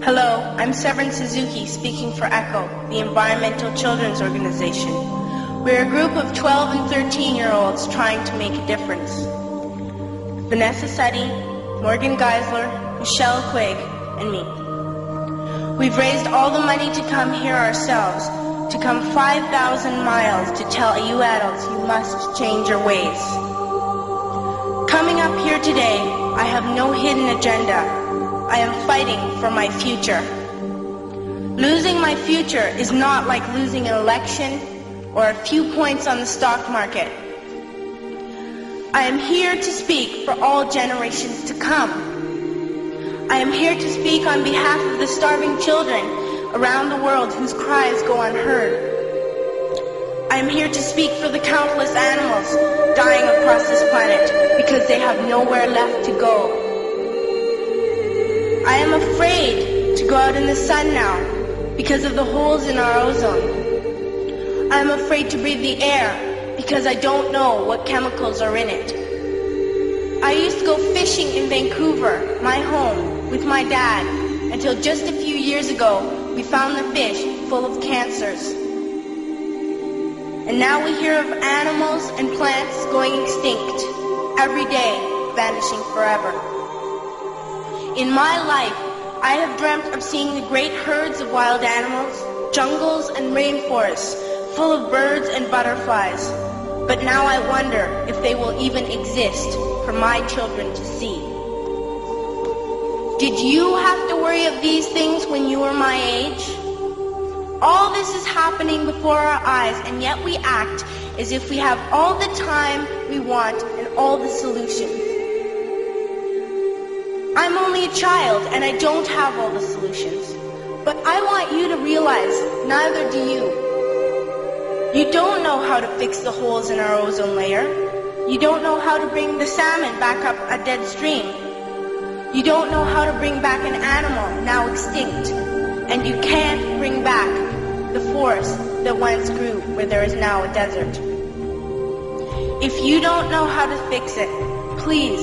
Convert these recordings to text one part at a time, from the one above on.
Hello, I'm Severin Suzuki speaking for ECHO, the Environmental Children's Organization. We're a group of 12 and 13-year-olds trying to make a difference. Vanessa Suddy, Morgan Geisler, Michelle Quigg, and me. We've raised all the money to come here ourselves, to come 5,000 miles to tell you adults you must change your ways. Coming up here today, I have no hidden agenda. I am fighting for my future. Losing my future is not like losing an election or a few points on the stock market. I am here to speak for all generations to come. I am here to speak on behalf of the starving children around the world whose cries go unheard. I am here to speak for the countless animals dying across this planet because they have nowhere left to go. I am afraid to go out in the sun now because of the holes in our ozone. I am afraid to breathe the air because I don't know what chemicals are in it. I used to go fishing in Vancouver, my home, with my dad, until just a few years ago we found the fish full of cancers. And now we hear of animals and plants going extinct, every day vanishing forever. In my life, I have dreamt of seeing the great herds of wild animals, jungles and rainforests full of birds and butterflies. But now I wonder if they will even exist for my children to see. Did you have to worry of these things when you were my age? All this is happening before our eyes, and yet we act as if we have all the time we want and all the solutions. I'm only a child and I don't have all the solutions. But I want you to realize neither do you. You don't know how to fix the holes in our ozone layer. You don't know how to bring the salmon back up a dead stream. You don't know how to bring back an animal now extinct. And you can't bring back the forest that once grew where there is now a desert. If you don't know how to fix it, please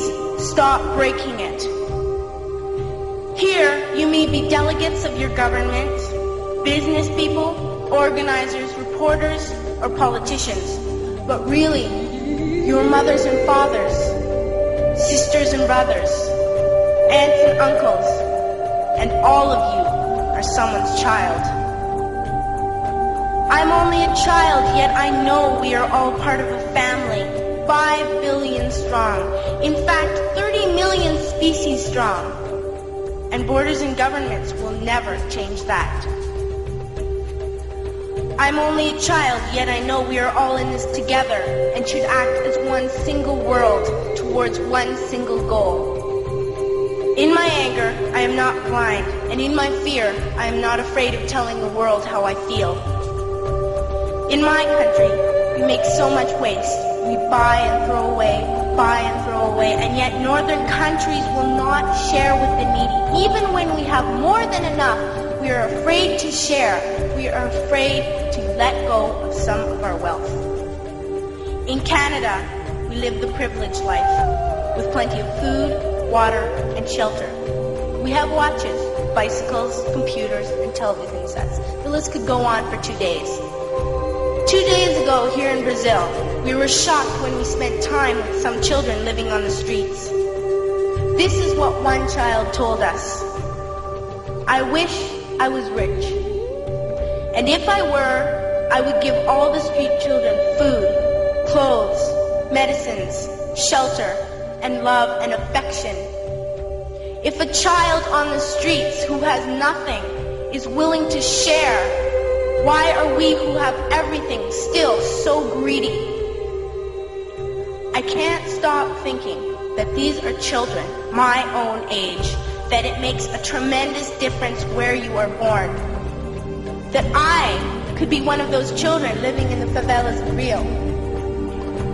stop breaking it. Here, you may be delegates of your government, business people, organizers, reporters, or politicians, but really, your mothers and fathers, sisters and brothers, aunts and uncles, and all of you are someone's child. I'm only a child, yet I know we are all part of a family, 5 billion strong, in fact, 30 million species strong. And borders and governments will never change that. I'm only a child, yet I know we are all in this together and should act as one single world towards one single goal. In my anger, I am not blind, and in my fear, I am not afraid of telling the world how I feel. In my country, we make so much waste. We buy and throw away, and yet northern countries will not share with the needy. Even when we have more than enough, we are afraid to share. We are afraid to let go of some of our wealth. In Canada, we live the privileged life, with plenty of food, water, and shelter. We have watches, bicycles, computers, and television sets. The list could go on for 2 days. 2 days ago, here in Brazil, we were shocked when we spent time with some children living on the streets. This is what one child told us. I wish I was rich. And if I were, I would give all the street children food, clothes, medicines, shelter, and love and affection. If a child on the streets who has nothing is willing to share, why are we who have everything still so greedy? I can't stop thinking that these are children my own age, that it makes a tremendous difference where you are born. That I could be one of those children living in the favelas of Rio.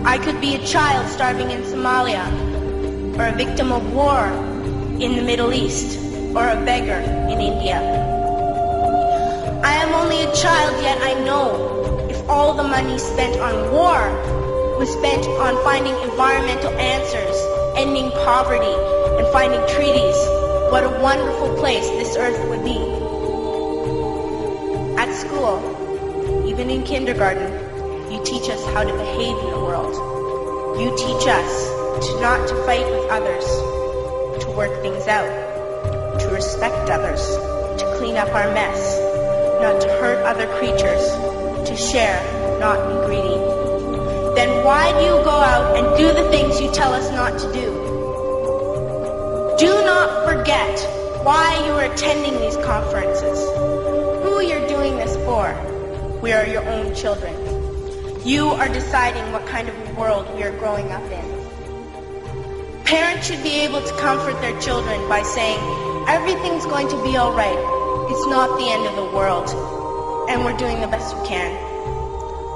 I could be a child starving in Somalia, or a victim of war in the Middle East, or a beggar in India. I am only a child, yet I know if all the money spent on war was spent on finding environmental answers, ending poverty, and finding treaties what a wonderful place this earth would be. At school, even in kindergarten, you teach us how to behave in the world. You teach us not to fight with others, to work things out, to respect others, to clean up our mess, not to hurt other creatures, to share, not be greedy. Then why do you go out and do the things you tell us not to do? Do not forget why you are attending these conferences, who you're doing this for. We are your own children. You are deciding what kind of world we are growing up in. Parents should be able to comfort their children by saying, everything's going to be all right. It's not the end of the world, and we're doing the best we can.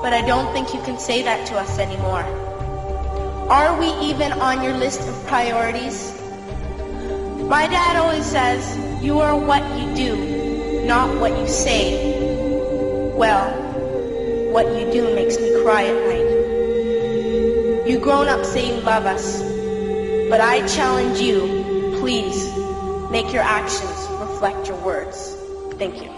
But I don't think you can say that to us anymore. Are we even on your list of priorities? My dad always says, you are what you do, not what you say. Well, what you do makes me cry at night. You grown-ups say you love us, but I challenge you, please, make your actions reflect your words. Thank you.